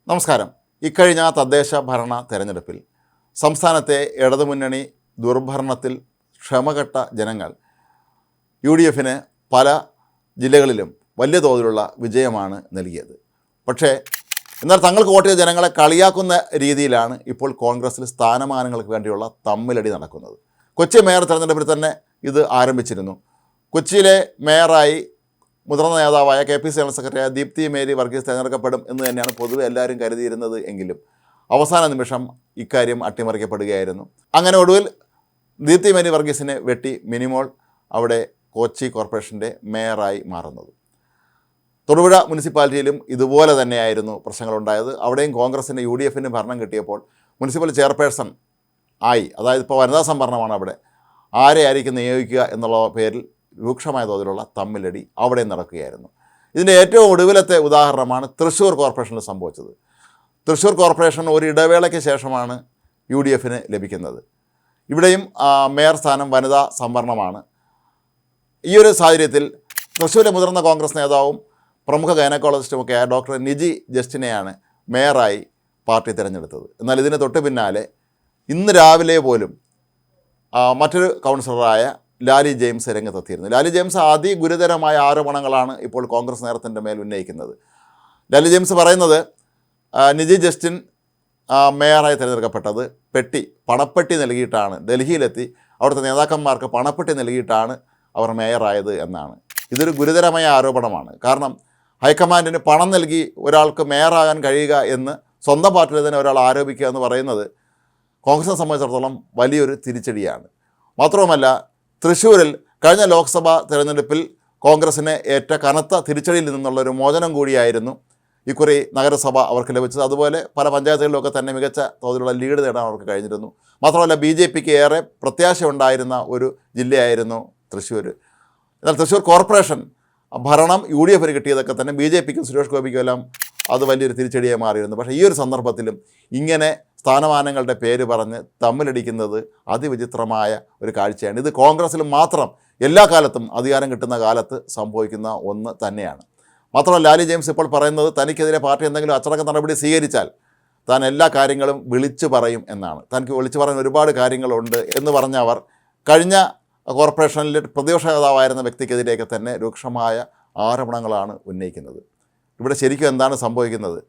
നമസ്കാരം. ഇക്കഴിഞ്ഞ തദ്ദേശ ഭരണ തെരഞ്ഞെടുപ്പിൽ സംസ്ഥാനത്തെ ഇടതുമുന്നണി ദുർഭരണത്തിൽ ക്ഷമകെട്ട ജനങ്ങൾ UDFന് പല ജില്ലകളിലും വലിയ തോതിലുള്ള വിജയമാണ് നൽകിയത്. പക്ഷേ എന്നാൽ തങ്ങൾക്ക് വോട്ട് ചെയ്ത ജനങ്ങളെ കളിയാക്കുന്ന രീതിയിലാണ് ഇപ്പോൾ കോൺഗ്രസിൽ സ്ഥാനമാനങ്ങൾക്ക് വേണ്ടിയുള്ള തമ്മിലടി നടക്കുന്നത്. കൊച്ചി മേയർ തെരഞ്ഞെടുപ്പിൽ തന്നെ ഇത് ആരംഭിച്ചിരുന്നു. കൊച്ചിയിലെ മേയറായി മുതിർന്ന നേതാവായ KPC ജനറൽ സെക്രട്ടറിയായ ദീപ്തി മേരി വർഗീസ് തിരഞ്ഞെടുക്കപ്പെടും എന്ന് തന്നെയാണ് പൊതുവെ എല്ലാവരും കരുതിയിരുന്നത്. എങ്കിലും അവസാന നിമിഷം ഇക്കാര്യം അട്ടിമറിക്കപ്പെടുകയായിരുന്നു. അങ്ങനെ ഒടുവിൽ ദീപ്തി മേരി വർഗീസിനെ വെട്ടി മിനിമോൾ അവിടെ കൊച്ചി കോർപ്പറേഷൻ്റെ മേയറായി മാറുന്നത്. തൊടുപുഴ മുനിസിപ്പാലിറ്റിയിലും ഇതുപോലെ തന്നെയായിരുന്നു പ്രശ്നങ്ങളുണ്ടായത്. അവിടെയും കോൺഗ്രസിൻ്റെ UDFന് ഭരണം കിട്ടിയപ്പോൾ മുനിസിപ്പൽ ചെയർപേഴ്സൺ ആയി, അതായത് ഇപ്പോൾ വനിതാ സംവരണമാണ്, അവിടെ ആരെയായിരിക്കും നിയോഗിക്കുക എന്നുള്ള പേരിൽ രൂക്ഷമായ തോതിലുള്ള തമ്മിലടി അവിടെ നടക്കുകയായിരുന്നു. ഇതിൻ്റെ ഏറ്റവും ഒടുവിലത്തെ ഉദാഹരണമാണ് തൃശ്ശൂർ കോർപ്പറേഷനിൽ സംഭവിച്ചത്. തൃശ്ശൂർ കോർപ്പറേഷൻ ഒരു ഇടവേളയ്ക്ക് ശേഷമാണ് UDFന് ലഭിക്കുന്നത്. ഇവിടെയും മേയർ സ്ഥാനം വനിതാ സംവരണമാണ്. ഈ ഒരു സാഹചര്യത്തിൽ തൃശ്ശൂരിലെ മുതിർന്ന കോൺഗ്രസ് നേതാവും പ്രമുഖ ഗൈനക്കോളജിസ്റ്റുമൊക്കെ ആയ ഡോക്ടർ നിജി ജസ്റ്റിനെയാണ് മേയറായി പാർട്ടി തിരഞ്ഞെടുത്തത്. എന്നാൽ ഇതിന് തൊട്ട് പിന്നാലെ ഇന്ന് രാവിലെ പോലും മറ്റൊരു കൗൺസിലറായ ലാലി ജെയിംസ് രംഗത്തെത്തിയിരുന്നു. ലാലി ജെയിംസ് അതിഗുരുതരമായ ആരോപണങ്ങളാണ് ഇപ്പോൾ കോൺഗ്രസ് നേതൃത്വത്തിൻ്റെ മേൽ ഉന്നയിക്കുന്നത്. ലാലി ജെയിംസ് പറയുന്നത് നിജി ജസ്റ്റിൻ മേയറായി തിരഞ്ഞെടുക്കപ്പെട്ടത് പണപ്പെട്ടി നൽകിയിട്ടാണ്. ഡൽഹിയിലെത്തി അവിടുത്തെ നേതാക്കന്മാർക്ക് പണപ്പെട്ടി നൽകിയിട്ടാണ് അവർ മേയറായത് എന്നാണ്. ഇതൊരു ഗുരുതരമായ ആരോപണമാണ്. കാരണം ഹൈക്കമാൻഡിന് പണം നൽകി ഒരാൾക്ക് മേയറാകാൻ കഴിയുക എന്ന് സ്വന്തം പാർട്ടിയിൽ തന്നെ ഒരാൾ ആരോപിക്കുക എന്ന് പറയുന്നത് കോൺഗ്രസിനെ സംബന്ധിച്ചിടത്തോളം വലിയൊരു തിരിച്ചടിയാണ്. മാത്രവുമല്ല, തൃശ്ശൂരിൽ കഴിഞ്ഞ ലോക്സഭാ തിരഞ്ഞെടുപ്പിൽ കോൺഗ്രസിന് ഏറ്റ കനത്ത തിരിച്ചടിയിൽ നിന്നുള്ളൊരു മോചനം കൂടിയായിരുന്നു ഇക്കുറി നഗരസഭ അവർക്ക് ലഭിച്ചത്. അതുപോലെ പല പഞ്ചായത്തുകളിലൊക്കെ തന്നെ മികച്ച തോതിലുള്ള ലീഡ് നേടാൻ അവർക്ക് കഴിഞ്ഞിരുന്നു. മാത്രമല്ല, BJPക്ക് ഏറെ പ്രത്യാശയുണ്ടായിരുന്ന ഒരു ജില്ലയായിരുന്നു തൃശ്ശൂർ. എന്നാൽ തൃശ്ശൂർ കോർപ്പറേഷൻ ഭരണം UDFന് കിട്ടിയതൊക്കെ തന്നെ BJPക്കും സുരേഷ് ഗോപിക്കും എല്ലാം അത് വലിയൊരു തിരിച്ചടിയായി മാറിയിരുന്നു. പക്ഷേ ഈ ഒരു സന്ദർഭത്തിലും ഇങ്ങനെ സ്ഥാനമാനങ്ങളുടെ പേര് പറഞ്ഞ് തമ്മിലടിക്കുന്നത് അതിവിചിത്രമായ ഒരു കാഴ്ചയാണ്. ഇത് കോൺഗ്രസ്സിൽ മാത്രം എല്ലാ കാലത്തും അധികാരം കിട്ടുന്ന കാലത്ത് സംഭവിക്കുന്ന ഒന്ന് തന്നെയാണ്. മാത്രമല്ല, ലാലി ജെയിംസ് ഇപ്പോൾ പറയുന്നത് തനിക്കെതിരെ പാർട്ടി എന്തെങ്കിലും അച്ചടക്ക നടപടി സ്വീകരിച്ചാൽ താൻ എല്ലാ കാര്യങ്ങളും വിളിച്ചു പറയും എന്നാണ്. തനിക്ക് വിളിച്ചു പറയാൻ ഒരുപാട് കാര്യങ്ങളുണ്ട് എന്ന് പറഞ്ഞ അവർ കഴിഞ്ഞ കോർപ്പറേഷനിലെ പ്രതിപക്ഷ നേതാവായിരുന്ന വ്യക്തിക്കെതിരെയൊക്കെ തന്നെ രൂക്ഷമായ ആരോപണങ്ങളാണ് ഉന്നയിക്കുന്നത്. ഇവിടെ ശരിക്കും എന്താണ് സംഭവിക്കുന്നത്?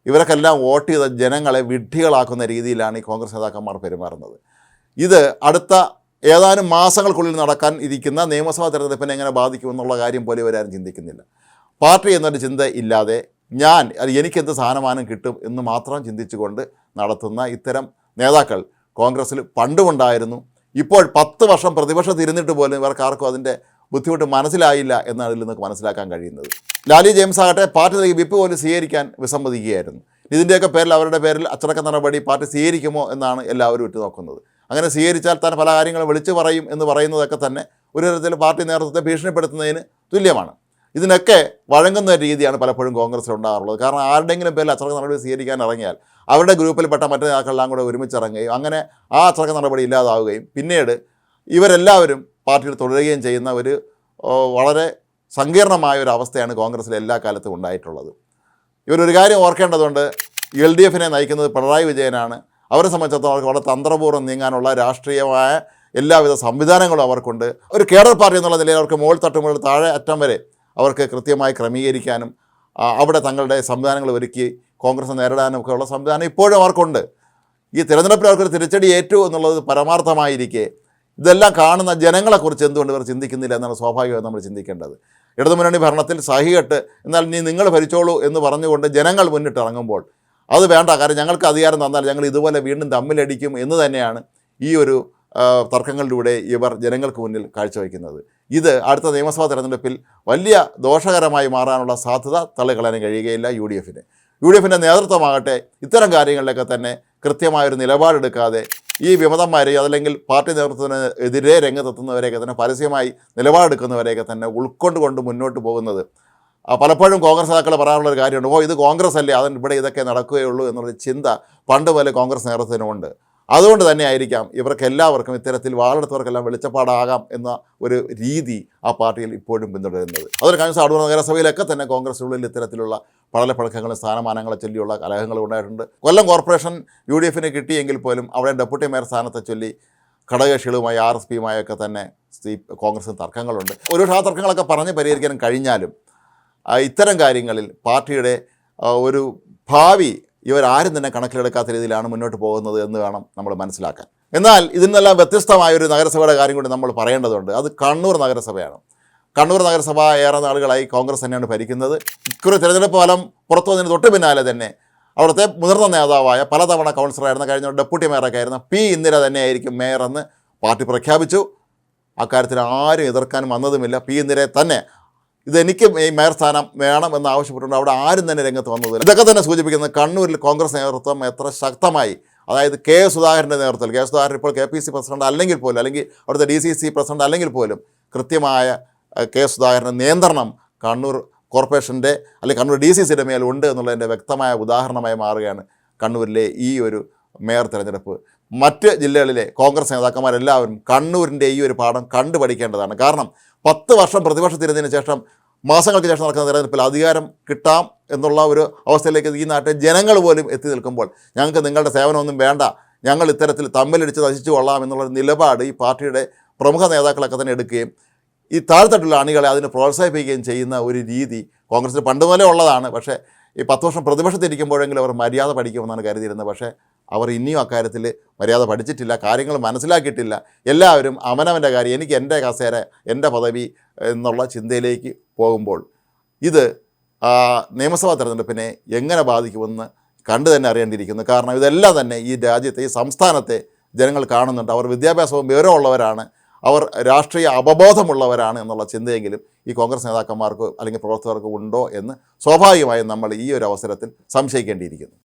ഇവരൊക്കെല്ലാം വോട്ട് ചെയ്ത ജനങ്ങളെ വിഡ്ഢികളാക്കുന്ന രീതിയിലാണ് ഈ കോൺഗ്രസ് നേതാക്കന്മാർ പെരുമാറുന്നത്. ഇത് അടുത്ത ഏതാനും മാസങ്ങൾക്കുള്ളിൽ നടക്കാൻ ഇരിക്കുന്ന നിയമസഭാ തെരഞ്ഞെടുപ്പിനെ എങ്ങനെ ബാധിക്കുമെന്നുള്ള കാര്യം പോലും ഇവരാരും ചിന്തിക്കുന്നില്ല. പാർട്ടി എന്നൊരു ചിന്ത ഇല്ലാതെ എനിക്കെന്ത് സ്ഥാനമാനം കിട്ടും എന്ന് മാത്രം ചിന്തിച്ചുകൊണ്ട് നടത്തുന്ന ഇത്തരം നേതാക്കൾ കോൺഗ്രസ്സിൽ പണ്ടുമുണ്ടായിരുന്നു. ഇപ്പോൾ 10 വർഷം പ്രതിപക്ഷത്തിരുന്നിട്ട് പോലും ഇവർക്ക് ആർക്കും അതിൻ്റെ ബുദ്ധിമുട്ട് മനസ്സിലായില്ല എന്നാണ് ഇതിൽ നിന്ന് മനസ്സിലാക്കാൻ കഴിയുന്നത്. ലാലി ജെയിംസ് ആകട്ടെ പാർട്ടി വിപ്പ് പോലും സ്വീകരിക്കാൻ വിസമ്മതിക്കുകയായിരുന്നു. ഇതിൻ്റെയൊക്കെ പേരിൽ അവരുടെ പേരിൽ അച്ചടക്ക നടപടി പാർട്ടി സ്വീകരിക്കുമോ എന്നാണ് എല്ലാവരും ഉറ്റുനോക്കുന്നത്. അങ്ങനെ സ്വീകരിച്ചാൽ തന്നെ പല കാര്യങ്ങളും വിളിച്ചു പറയും എന്ന് പറയുന്നതൊക്കെ തന്നെ ഒരു തരത്തിൽ പാർട്ടി നേതൃത്വത്തെ ഭീഷണിപ്പെടുത്തുന്നതിന് തുല്യമാണ്. ഇതിനൊക്കെ വഴങ്ങുന്ന രീതിയാണ് പലപ്പോഴും കോൺഗ്രസ്സിൽ ഉണ്ടാകാറുള്ളത്. കാരണം ആരുടെയെങ്കിലും പേരിൽ അച്ചടക്ക നടപടി സ്വീകരിക്കാൻ ഇറങ്ങിയാൽ അവരുടെ ഗ്രൂപ്പിൽപ്പെട്ട മറ്റു നേതാക്കളെല്ലാം കൂടെ ഒരുമിച്ചിറങ്ങുകയും അങ്ങനെ ആ അച്ചടക്ക നടപടി ഇല്ലാതാവുകയും പിന്നീട് ഇവരെല്ലാവരും പാർട്ടിയിൽ തുടരുകയും ചെയ്യുന്ന ഒരു വളരെ സങ്കീർണമായ ഒരു അവസ്ഥയാണ് കോൺഗ്രസ്സിൽ എല്ലാ കാലത്തും ഉണ്ടായിട്ടുള്ളത്. ഇവരൊരു കാര്യം ഓർക്കേണ്ടതുണ്ട്, LDFനെ നയിക്കുന്നത് പിണറായി വിജയനാണ്. അവരെ സംബന്ധിച്ചിടത്തോളം അവർക്ക് വളരെ തന്ത്രപൂർവ്വം നീങ്ങാനുള്ള രാഷ്ട്രീയമായ എല്ലാവിധ സംവിധാനങ്ങളും അവർക്കുണ്ട്. ഒരു കേഡർ പാർട്ടി എന്നുള്ള നിലയിൽ അവർക്ക് മുകൾ തട്ട് മുതൽ താഴെ അറ്റം വരെ അവർക്ക് കൃത്യമായി ക്രമീകരിക്കാനും അവിടെ തങ്ങളുടെ സംവിധാനങ്ങൾ ഒരുക്കി കോൺഗ്രസ് നേരിടാനും ഒക്കെയുള്ള സംവിധാനം ഇപ്പോഴും അവർക്കുണ്ട്. ഈ തിരഞ്ഞെടുപ്പിൽ അവർക്കൊരു തിരിച്ചടി ഏറ്റു എന്നുള്ളത് പരമാർത്ഥമായിരിക്കെ ഇതെല്ലാം കാണുന്ന ജനങ്ങളെക്കുറിച്ച് എന്തുകൊണ്ട് ഇവർ ചിന്തിക്കുന്നില്ല എന്നാണ് സ്വാഭാവികമായി നമ്മൾ ചിന്തിക്കേണ്ടത്. ഇടതുമുന്നണി ഭരണത്തിൽ സഹികെട്ട് എന്നാൽ നിങ്ങൾ ഭരിച്ചോളൂ എന്ന് പറഞ്ഞുകൊണ്ട് ജനങ്ങൾ മുന്നിട്ടിറങ്ങുമ്പോൾ അത് വേണ്ട, കാര്യം ഞങ്ങൾക്ക് അധികാരം തന്നാൽ ഞങ്ങൾ ഇതുപോലെ വീണ്ടും തമ്മിലടിക്കും എന്ന് തന്നെയാണ് ഈ ഒരു തർക്കങ്ങളിലൂടെ ഇവർ ജനങ്ങൾക്ക് മുന്നിൽ കാഴ്ചവെക്കുന്നത്. ഇത് അടുത്ത നിയമസഭാ തെരഞ്ഞെടുപ്പിൽ വലിയ ദോഷകരമായി മാറാനുള്ള സാധ്യത തള്ളിക്കളയാൻ കഴിയുകയില്ല UDFിൻ്റെ നേതൃത്വമാകട്ടെ ഇത്തരം കാര്യങ്ങളിലൊക്കെ തന്നെ കൃത്യമായൊരു നിലപാടെടുക്കാതെ ഈ വിമതന്മാരെ അതല്ലെങ്കിൽ പാർട്ടി നേതൃത്വത്തിന് എതിരെ രംഗത്തെത്തുന്നവരെയൊക്കെ തന്നെ പരസ്യമായി നിലപാടെടുക്കുന്നവരെയൊക്കെ തന്നെ ഉൾക്കൊണ്ടുകൊണ്ട് മുന്നോട്ട് പോകുന്നത് പലപ്പോഴും കോൺഗ്രസ് നേതാക്കൾ പറയാനുള്ളൊരു കാര്യമുണ്ട്, ഇത് കോൺഗ്രസ് അല്ലേ, അതിന് ഇവിടെ ഇതൊക്കെ നടക്കുകയുള്ളൂ എന്നുള്ളൊരു ചിന്ത പണ്ട് പോലെ കോൺഗ്രസ് നേതൃത്വത്തിനുമുണ്ട്. അതുകൊണ്ട് തന്നെ ആയിരിക്കാം ഇവർക്ക് എല്ലാവർക്കും ഇത്തരത്തിൽ വാളെടുത്തവർക്കെല്ലാം വെളിച്ചപ്പാടാകാം എന്ന ഒരു രീതി ആ പാർട്ടിയിൽ ഇപ്പോഴും പിന്തുടരുന്നത്. അതൊരു കഴിഞ്ഞ അടൂർ നഗരസഭയിലൊക്കെ തന്നെ കോൺഗ്രസിനുള്ളിൽ ഇത്തരത്തിലുള്ള പടലപ്പഴക്കങ്ങളും സ്ഥാനമാനങ്ങളെ ചൊല്ലിയുള്ള കലഹങ്ങളും ഉണ്ടായിട്ടുണ്ട്. കൊല്ലം കോർപ്പറേഷൻ UDF കിട്ടിയെങ്കിൽ പോലും അവിടെ ഡെപ്യൂട്ടി മേയർ സ്ഥാനത്തെ ചൊല്ലി ഘടകകക്ഷികളുമായി RSPയുമായൊക്കെ തന്നെ കോൺഗ്രസിന് തർക്കങ്ങളുണ്ട്. ഒരു ആ തർക്കങ്ങളൊക്കെ പറഞ്ഞ് പരിഹരിക്കാൻ കഴിഞ്ഞാലും ഇത്തരം കാര്യങ്ങളിൽ പാർട്ടിയുടെ ഒരു ഭാവി ഇവരാരും തന്നെ കണക്കിലെടുക്കാത്ത രീതിയിലാണ് മുന്നോട്ട് പോകുന്നത് എന്ന് വേണം നമ്മൾ മനസ്സിലാക്കാൻ. എന്നാൽ ഇതിൽ നിന്നെല്ലാം വ്യത്യസ്തമായൊരു നഗരസഭയുടെ കാര്യം കൂടി നമ്മൾ പറയേണ്ടതുണ്ട്. അത് കണ്ണൂർ നഗരസഭയാണ്. കണ്ണൂർ നഗരസഭ ഏറെ നാളുകളായി കോൺഗ്രസ് തന്നെയാണ് ഭരിക്കുന്നത്. ഇക്കുറി തിരഞ്ഞെടുപ്പ് ഫലം പുറത്തു വന്നതിന് തൊട്ട് പിന്നാലെ തന്നെ അവിടുത്തെ മുതിർന്ന നേതാവായ പലതവണ കൗൺസിലറായിരുന്ന കഴിഞ്ഞ ഡെപ്യൂട്ടി മേയറൊക്കെ ആയിരുന്ന P. ഇന്ദിര തന്നെയായിരിക്കും മേയറെന്ന് പാർട്ടി പ്രഖ്യാപിച്ചു. അക്കാര്യത്തിൽ ആരും എതിർക്കാനും വന്നതുമില്ല. P. ഇന്ദിരയെ തന്നെ ഇതെനിക്ക് ഈ മേയർ സ്ഥാനം വേണമെന്ന് ആവശ്യപ്പെട്ടുകൊണ്ട് അവിടെ ആരും തന്നെ രംഗത്ത് വന്നതില്ല. ഇതൊക്കെ തന്നെ സൂചിപ്പിക്കുന്നത് കണ്ണൂരിൽ കോൺഗ്രസ് നേതൃത്വം എത്ര ശക്തമായി, അതായത് K. സുധാകരൻ്റെ നേതൃത്വത്തിൽ, K. സുധാകരൻ ഇപ്പോൾ KPC പ്രസിഡന്റ് അല്ലെങ്കിൽ പോലും, അല്ലെങ്കിൽ അവിടുത്തെ DCC പ്രസിഡന്റ് അല്ലെങ്കിൽ പോലും കൃത്യമായ K. സുധാകരൻ്റെ നിയന്ത്രണം കണ്ണൂർ കോർപ്പറേഷൻ്റെ അല്ലെങ്കിൽ കണ്ണൂർ DCCയുടെ മേലുണ്ട് എന്നുള്ളതിൻ്റെ വ്യക്തമായ ഉദാഹരണമായി മാറുകയാണ് കണ്ണൂരിലെ ഈ ഒരു മേയർ തിരഞ്ഞെടുപ്പ്. മറ്റ് ജില്ലകളിലെ കോൺഗ്രസ് നേതാക്കന്മാരെല്ലാവരും കണ്ണൂരിൻ്റെ ഈ ഒരു പാഠം കണ്ടുപഠിക്കേണ്ടതാണ്. കാരണം 10 വർഷം പ്രതിപക്ഷത്തിരുന്നതിന് ശേഷം മാസങ്ങൾക്ക് ശേഷം നടക്കുന്ന തിരഞ്ഞെടുപ്പിൽ അധികാരം കിട്ടാം എന്നുള്ള ഒരു അവസ്ഥയിലേക്ക് ഈ നാട്ടിലെ ജനങ്ങൾ പോലും എത്തി നിൽക്കുമ്പോൾ ഞങ്ങൾക്ക് നിങ്ങളുടെ സേവനമൊന്നും വേണ്ട, ഞങ്ങൾ ഇത്തരത്തിൽ തമ്മിലടിച്ച് നശിച്ചു കൊള്ളാം എന്നുള്ളൊരു നിലപാട് ഈ പാർട്ടിയുടെ പ്രമുഖ നേതാക്കളൊക്കെ തന്നെ എടുക്കുകയും ഈ താഴ്ത്തട്ടുള്ള അണികളെ അതിന് പ്രോത്സാഹിപ്പിക്കുകയും ചെയ്യുന്ന ഒരു രീതി കോൺഗ്രസിന് പണ്ട് മുതലേ ഉള്ളതാണ്. പക്ഷേ ഈ 10 വർഷം പ്രതിപക്ഷത്തിരിക്കുമ്പോഴെങ്കിലും അവർ മര്യാദ പഠിക്കുമെന്നാണ് കരുതിയിരുന്നത്. പക്ഷേ അവർ ഇനിയും അക്കാര്യത്തിൽ മര്യാദ പഠിച്ചിട്ടില്ല, കാര്യങ്ങൾ മനസ്സിലാക്കിയിട്ടില്ല. എല്ലാവരും അവനവൻ്റെ കാര്യം, എനിക്ക് എൻ്റെ കസേര, എൻ്റെ പദവി എന്നുള്ള ചിന്തയിലേക്ക് പോകുമ്പോൾ ഇത് നിയമസഭാ തെരഞ്ഞെടുപ്പിനെ എങ്ങനെ ബാധിക്കുമെന്ന് കണ്ടു തന്നെ അറിയേണ്ടിയിരിക്കുന്നു. കാരണം ഇതെല്ലാം തന്നെ ഈ രാജ്യത്തെ, ഈ സംസ്ഥാനത്തെ ജനങ്ങൾ കാണുന്നുണ്ട്. അവർ വിദ്യാഭ്യാസവും വിവരമുള്ളവരാണ്, അവർ രാഷ്ട്രീയ അവബോധമുള്ളവരാണ് എന്നുള്ള ചിന്തയെങ്കിലും ഈ കോൺഗ്രസ് നേതാക്കന്മാർക്ക് അല്ലെങ്കിൽ പ്രവർത്തകർക്ക് ഉണ്ടോ എന്ന് സ്വാഭാവികമായും നമ്മൾ ഈ ഒരു അവസരത്തിൽ സംശയിക്കേണ്ടിയിരിക്കുന്നു.